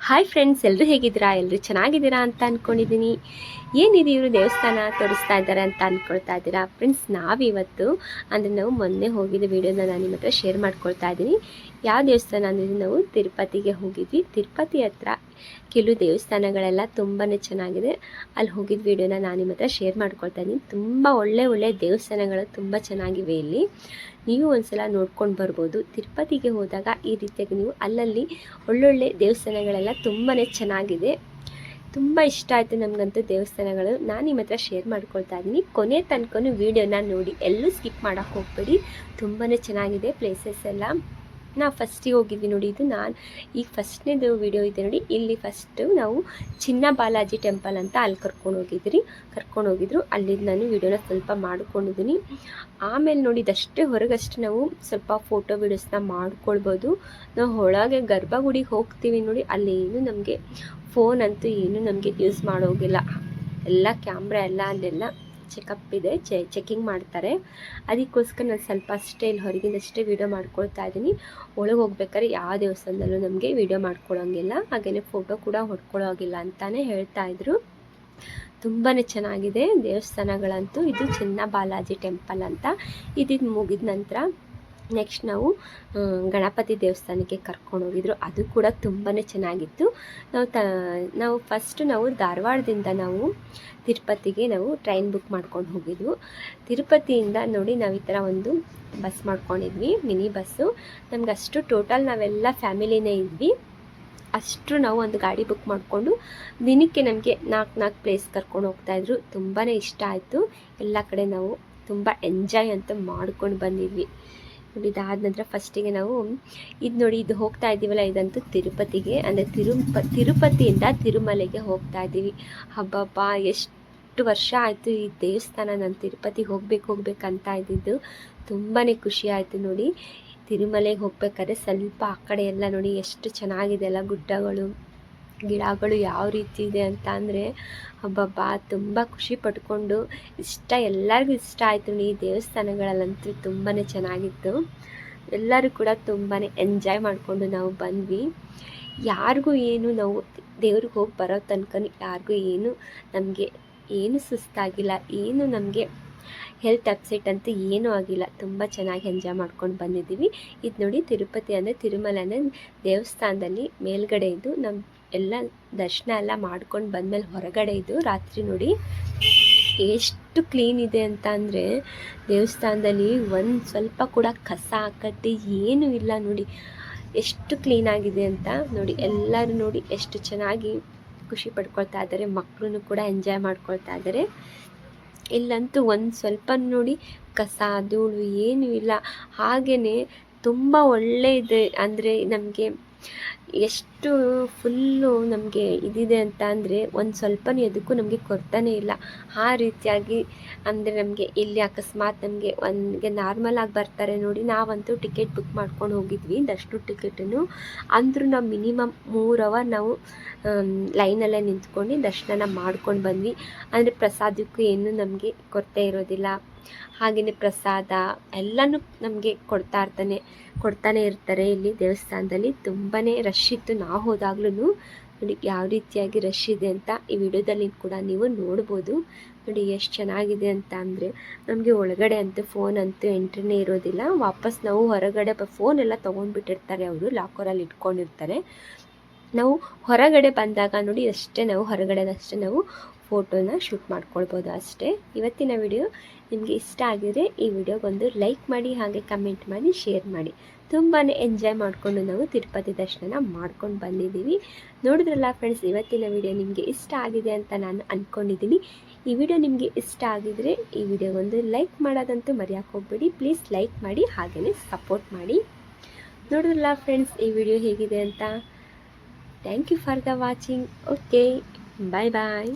Hi friends, ಎಲ್ಲರೂ ಹೇಗಿದ್ದೀರಾ? ಎಲ್ಲರೂ ಚೆನ್ನಾಗಿದ್ದೀರಾ ಅಂತ ಅಂದ್ಕೊಂಡಿದ್ದೀನಿ. ಏನಿದೆ ಇವರು ದೇವಸ್ಥಾನ ತೋರಿಸ್ತಾ ಇದ್ದಾರೆ ಅಂತ ಅಂದ್ಕೊಳ್ತಾ ಇದ್ದೀರಾ? ಫ್ರೆಂಡ್ಸ್, ನಾವಿವತ್ತು ಅಂದರೆ ನಾವು ಮೊನ್ನೆ ಹೋಗಿದ್ದ ವೀಡಿಯೋನ ನಾನು ನಿಮ್ಮ ಹತ್ರ ಶೇರ್ ಮಾಡ್ಕೊಳ್ತಾ ಇದ್ದೀನಿ. ಯಾವ ದೇವಸ್ಥಾನ ಅಂದರೆ ನಾವು ತಿರುಪತಿಗೆ ಹೋಗಿದ್ವಿ. ತಿರುಪತಿ ಹತ್ರ ಕೆಲವು ದೇವಸ್ಥಾನಗಳೆಲ್ಲ ತುಂಬಾ ಚೆನ್ನಾಗಿದೆ. ಅಲ್ಲಿ ಹೋಗಿದ್ದ ವೀಡಿಯೋನ ನಾನು ನಿಮ್ಮ ಹತ್ರ ಶೇರ್ ಮಾಡ್ಕೊಳ್ತಾ ಇದ್ದೀನಿ. ತುಂಬ ಒಳ್ಳೆ ದೇವಸ್ಥಾನಗಳು ತುಂಬ ಚೆನ್ನಾಗಿವೆ ಇಲ್ಲಿ. ನೀವು ಒಂದ್ಸಲ ನೋಡ್ಕೊಂಡು ಬರ್ಬೋದು. ತಿರುಪತಿಗೆ ಹೋದಾಗ ಈ ರೀತಿಯಾಗಿ ನೀವು ಅಲ್ಲಲ್ಲಿ ಒಳ್ಳೊಳ್ಳೆ ದೇವಸ್ಥಾನಗಳೆಲ್ಲ ತುಂಬಾ ಚೆನ್ನಾಗಿದೆ. ತುಂಬ ಇಷ್ಟ ಆಯಿತು ನಮಗಂತೂ ದೇವಸ್ಥಾನಗಳು. ನಾನು ನಿಮ್ಮ ಹತ್ರ ಶೇರ್ ಮಾಡ್ಕೊಳ್ತಾ ಇದ್ದೀನಿ. ಕೊನೆ ತನಕ ವೀಡಿಯೋನ ನೋಡಿ, ಎಲ್ಲೂ ಸ್ಕಿಪ್ ಮಾಡೋಕ್ಕೆ ಹೋಗ್ಬೇಡಿ. ತುಂಬಾ ಚೆನ್ನಾಗಿದೆ ಪ್ಲೇಸಸ್ ಎಲ್ಲ. ನಾವು ಫಸ್ಟಿಗೆ ಹೋಗಿದ್ವಿ ನೋಡಿ. ಇದು ನಾನು ಈಗ ಫಸ್ಟ್ನೇದು ವೀಡಿಯೋ ಇದೆ ನೋಡಿ. ಇಲ್ಲಿ ಫಸ್ಟು ನಾವು ಚಿನ್ನ ಬಾಲಾಜಿ ಟೆಂಪಲ್ ಅಂತ ಅಲ್ಲಿ ಕರ್ಕೊಂಡು ಹೋಗಿದ್ರು. ಅಲ್ಲಿದ್ದು ನಾನು ವೀಡಿಯೋನ ಸ್ವಲ್ಪ ಮಾಡ್ಕೊಂಡಿದ್ದೀನಿ. ಆಮೇಲೆ ನೋಡಿದಷ್ಟೇ ಹೊರಗಷ್ಟೇ ನಾವು ಸ್ವಲ್ಪ ಫೋಟೋ ವೀಡಿಯೋಸ್ನ ಮಾಡ್ಕೊಳ್ಬೋದು. ನಾವು ಒಳಗೆ ಗರ್ಭಗುಡಿಗೆ ಹೋಗ್ತೀವಿ ನೋಡಿ, ಅಲ್ಲೇನು ನಮಗೆ ಫೋನ್ ಅಂತೂ ಏನು ನಮಗೆ ಯೂಸ್ ಮಾಡೋಗಿಲ್ಲ. ಎಲ್ಲ ಕ್ಯಾಮ್ರಾ ಎಲ್ಲ ಅಲ್ಲೆಲ್ಲ ಚೆಕಪ್ ಇದೆ, ಚೆಕಿಂಗ್ ಮಾಡ್ತಾರೆ. ಅದಕ್ಕೋಸ್ಕರ ನಾನು ಸ್ವಲ್ಪ ಅಷ್ಟೇ ಇಲ್ಲಿ ಹೊರಗಿಂದಷ್ಟೇ ವೀಡಿಯೋ ಮಾಡ್ಕೊಳ್ತಾ ಇದ್ದೀನಿ. ಒಳಗೆ ಹೋಗ್ಬೇಕಾದ್ರೆ ಯಾವ ದೇವಸ್ಥಾನದಲ್ಲೂ ನಮಗೆ ವೀಡಿಯೋ ಮಾಡ್ಕೊಳ್ಳೋಂಗಿಲ್ಲ, ಹಾಗೆಯೇ ಫೋಟೋ ಕೂಡ ಹೊಡ್ಕೊಳ್ಳೋಗಿಲ್ಲ ಅಂತಲೇ ಹೇಳ್ತಾಯಿದ್ರು. ತುಂಬಾ ಚೆನ್ನಾಗಿದೆ ದೇವಸ್ಥಾನಗಳಂತೂ. ಇದು ಚಿನ್ನ ಬಾಲಾಜಿ ಟೆಂಪಲ್ ಅಂತ. ಇದು ಮುಗಿದ ನಂತರ ನೆಕ್ಸ್ಟ್ ನಾವು ಗಣಪತಿ ದೇವಸ್ಥಾನಕ್ಕೆ ಕರ್ಕೊಂಡು ಹೋಗಿದ್ರು. ಅದು ಕೂಡ ತುಂಬಾ ಚೆನ್ನಾಗಿತ್ತು. ನಾವು ಫಸ್ಟ್ ಧಾರವಾಡದಿಂದ ನಾವು ತಿರುಪತಿಗೆ ನಾವು ಟ್ರೈನ್ ಬುಕ್ ಮಾಡ್ಕೊಂಡು ಹೋಗಿದ್ವು. ತಿರುಪತಿಯಿಂದ ನೋಡಿ ನಾವು ಈ ಥರ ಒಂದು ಬಸ್ ಮಾಡ್ಕೊಂಡಿದ್ವಿ, ಮಿನಿ ಬಸ್ಸು. ನಮ್ಗೆ ಅಷ್ಟು ಟೋಟಲ್ ನಾವೆಲ್ಲ ಫ್ಯಾಮಿಲಿನೇ ಇದ್ವಿ. ಅಷ್ಟು ನಾವು ಒಂದು ಗಾಡಿ ಬುಕ್ ಮಾಡಿಕೊಂಡು ದಿನಕ್ಕೆ ನಮಗೆ 4 ಪ್ಲೇಸ್ ಕರ್ಕೊಂಡು ಹೋಗ್ತಾಯಿದ್ರು. ತುಂಬಾ ಇಷ್ಟ ಆಯಿತು. ಎಲ್ಲ ಕಡೆ ನಾವು ತುಂಬ ಎಂಜಾಯ್ ಅಂತ ಮಾಡ್ಕೊಂಡು ಬಂದಿದ್ವಿ ನೋಡಿ. ಇದಾದ ನಂತರ ಫಸ್ಟಿಗೆ ನಾವು ಇದು ನೋಡಿ, ಇದು ಹೋಗ್ತಾ ಇದ್ದೀವಲ್ಲ, ಇದಂತೂ ತಿರುಪತಿಗೆ ಅಂದರೆ ತಿರುಪತಿಯಿಂದ ತಿರುಮಲೆಗೆ ಹೋಗ್ತಾ ಇದ್ದೀವಿ. ಹಬ್ಬಬ್ಬ, ಎಷ್ಟು ವರ್ಷ ಆಯಿತು ಈ ದೇವಸ್ಥಾನ ನಾನು ತಿರುಪತಿಗೆ ಹೋಗ್ಬೇಕಂತ ಇದ್ದಿದ್ದು. ತುಂಬಾ ಖುಷಿ ಆಯಿತು ನೋಡಿ. ತಿರುಮಲೆಗೆ ಹೋಗ್ಬೇಕಾದ್ರೆ ಸ್ವಲ್ಪ ಆ ಕಡೆ ಎಲ್ಲ ನೋಡಿ ಎಷ್ಟು ಚೆನ್ನಾಗಿದೆ ಅಲ್ಲ, ಗುಡ್ಡಗಳು ಗಿಡಗಳು ಯಾವ ರೀತಿ ಇದೆ ಅಂತ ಅಂದರೆ ಹಬ್ಬಬ್ಬ, ತುಂಬ ಖುಷಿ ಪಟ್ಕೊಂಡು ಎಲ್ಲರಿಗೂ ಇಷ್ಟ ಆಯಿತು. ಈ ದೇವಸ್ಥಾನಗಳಲ್ಲಂತೂ ತುಂಬಾ ಚೆನ್ನಾಗಿತ್ತು. ಎಲ್ಲರೂ ಕೂಡ ತುಂಬಾ ಎಂಜಾಯ್ ಮಾಡಿಕೊಂಡು ನಾವು ಬಂದ್ವಿ. ಯಾರಿಗೂ ಏನು ನಾವು ದೇವ್ರಿಗೆ ಹೋಗಿ ಬರೋ ತನಕ ಯಾರಿಗೂ ನಮಗೆ ಏನು ಸುಸ್ತಾಗಿಲ್ಲ, ಏನು ನಮಗೆ ಹೆಲ್ತ್ ಅಪ್ಸೆಟ್ ಅಂತೂ ಏನೂ ಆಗಿಲ್ಲ. ತುಂಬ ಚೆನ್ನಾಗಿ ಎಂಜಾಯ್ ಮಾಡ್ಕೊಂಡು ಬಂದಿದ್ದೀವಿ. ಇದು ನೋಡಿ ತಿರುಪತಿ ಅಂದರೆ ತಿರುಮಲ ಅಂದರೆ ದೇವಸ್ಥಾನದಲ್ಲಿ ಮೇಲ್ಗಡೆ ಇದ್ದು ನಮ್ಮ ಎಲ್ಲ ದರ್ಶನ ಎಲ್ಲ ಮಾಡ್ಕೊಂಡು ಬಂದಮೇಲೆ ಹೊರಗಡೆ ಇದ್ದು ರಾತ್ರಿ ನೋಡಿ ಎಷ್ಟು ಕ್ಲೀನ್ ಇದೆ ಅಂತ ಅಂದರೆ ದೇವಸ್ಥಾನದಲ್ಲಿ ಒಂದು ಸ್ವಲ್ಪ ಕೂಡ ಕಸ ಕಟ್ಟಿ ಏನೂ ಇಲ್ಲ ನೋಡಿ, ಎಷ್ಟು ಕ್ಲೀನಾಗಿದೆ ಅಂತ ನೋಡಿ. ಎಲ್ಲರೂ ನೋಡಿ ಎಷ್ಟು ಚೆನ್ನಾಗಿ ಖುಷಿ ಪಡ್ಕೊಳ್ತಾ ಇದ್ದಾರೆ. ಮಕ್ಕಳು ಕೂಡ ಎಂಜಾಯ್ ಮಾಡ್ಕೊಳ್ತಾ ಇದ್ದಾರೆ. ಇಲ್ಲಂತೂ ಒಂದು ಸ್ವಲ್ಪ ನೋಡಿ ಕಸ ಧೂಳು ಏನೂ ಇಲ್ಲ. ಹಾಗೆಯೇ ತುಂಬ ಒಳ್ಳೆಯದು ಅಂದರೆ ನಮಗೆ ಎಷ್ಟು ಫುಲ್ಲು ನಮಗೆ ಇದಿದೆ ಅಂತ ಅಂದರೆ ಒಂದು ಸ್ವಲ್ಪನೂ ಎದಕ್ಕೂ ನಮಗೆ ಕೊರತೆನೇ ಇಲ್ಲ. ಆ ರೀತಿಯಾಗಿ ಅಂದರೆ ನಮಗೆ ಇಲ್ಲಿ ಅಕಸ್ಮಾತ್ ನಮಗೆ ನಾರ್ಮಲಾಗಿ ಬರ್ತಾರೆ ನೋಡಿ. ನಾವಂತೂ ಟಿಕೆಟ್ ಬುಕ್ ಮಾಡ್ಕೊಂಡು ಹೋಗಿದ್ವಿ, ದರ್ಶನ ಟಿಕೆಟನ್ನು. ಅಂದರೂ ನಾವು ಮಿನಿಮಮ್ 3 ಅವರ್ ನಾವು ಲೈನಲ್ಲೇ ನಿಂತ್ಕೊಂಡು ದರ್ಶನ ಮಾಡ್ಕೊಂಡು ಬಂದ್ವಿ. ಅಂದರೆ ಪ್ರಸಾದಕ್ಕೂ ಏನೂ ನಮಗೆ ಕೊರತೆ ಇರೋದಿಲ್ಲ. ಹಾಗೆಯೇ ಪ್ರಸಾದ ಎಲ್ಲನೂ ನಮಗೆ ಕೊಡ್ತಾನೆ ಇರ್ತಾರೆ ಇಲ್ಲಿ ದೇವಸ್ಥಾನದಲ್ಲಿ. ತುಂಬಾ ರಶ್ ಇತ್ತು. ನಾವು ಹೋದಾಗ್ಲೂ ನೋಡಿ ಯಾವ ರೀತಿಯಾಗಿ ರಶ್ ಇದೆ ಅಂತ ಈ ವಿಡಿಯೋದಲ್ಲಿ ಕೂಡ ನೀವು ನೋಡ್ಬೋದು. ನೋಡಿ ಎಷ್ಟು ಚೆನ್ನಾಗಿದೆ ಅಂತ ಅಂದರೆ ನಮಗೆ ಒಳಗಡೆ ಅಂತೂ ಫೋನ್ ಅಂತೂ ಎಂಟ್ರಿನೇ ಇರೋದಿಲ್ಲ. ವಾಪಸ್ ನಾವು ಹೊರಗಡೆ ಫೋನೆಲ್ಲ ತೊಗೊಂಡ್ಬಿಟ್ಟಿರ್ತಾರೆ, ಅವರು ಲಾಕರಲ್ಲಿ ಇಟ್ಕೊಂಡಿರ್ತಾರೆ. ನಾವು ಹೊರಗಡೆ ಬಂದಾಗ ನೋಡಿ ಅಷ್ಟೇ ನಾವು ಹೊರಗಡೆದಷ್ಟೇ ನಾವು ಫೋಟೋನ ಶೂಟ್ ಮಾಡ್ಕೊಳ್ಬೋದು ಅಷ್ಟೇ. ಇವತ್ತಿನ ವಿಡಿಯೋ ನಿಮಗೆ ಇಷ್ಟ ಆಗಿದರೆ ಈ ವಿಡಿಯೋಗೊಂದು ಲೈಕ್ ಮಾಡಿ, ಹಾಗೆ ಕಮೆಂಟ್ ಮಾಡಿ, ಶೇರ್ ಮಾಡಿ. ತುಂಬಾ ಎಂಜಾಯ್ ಮಾಡಿಕೊಂಡು ನಾವು ತಿರುಪತಿ ದರ್ಶನ ಮಾಡ್ಕೊಂಡು ಬಂದಿದ್ದೀವಿ. ನೋಡಿದ್ರಲ್ಲ ಫ್ರೆಂಡ್ಸ್, ಇವತ್ತಿನ ವಿಡಿಯೋ ನಿಮಗೆ ಇಷ್ಟ ಆಗಿದೆ ಅಂತ ನಾನು ಅಂದ್ಕೊಂಡಿದ್ದೀನಿ. ಈ ವಿಡಿಯೋ ನಿಮಗೆ ಇಷ್ಟ ಆಗಿದರೆ ಈ ವಿಡಿಯೋಗೊಂದು ಲೈಕ್ ಮಾಡೋದಂತೂ ಮರೆಯೋಕ್ಕೆ ಹೋಗ್ಬೇಡಿ. ಪ್ಲೀಸ್ ಲೈಕ್ ಮಾಡಿ, ಹಾಗೆಯೇ ಸಪೋರ್ಟ್ ಮಾಡಿ. ನೋಡಿದ್ರಲ್ಲ ಫ್ರೆಂಡ್ಸ್ ಈ ವಿಡಿಯೋ ಹೇಗಿದೆ ಅಂತ. Thank you for the watching. Okay, bye bye.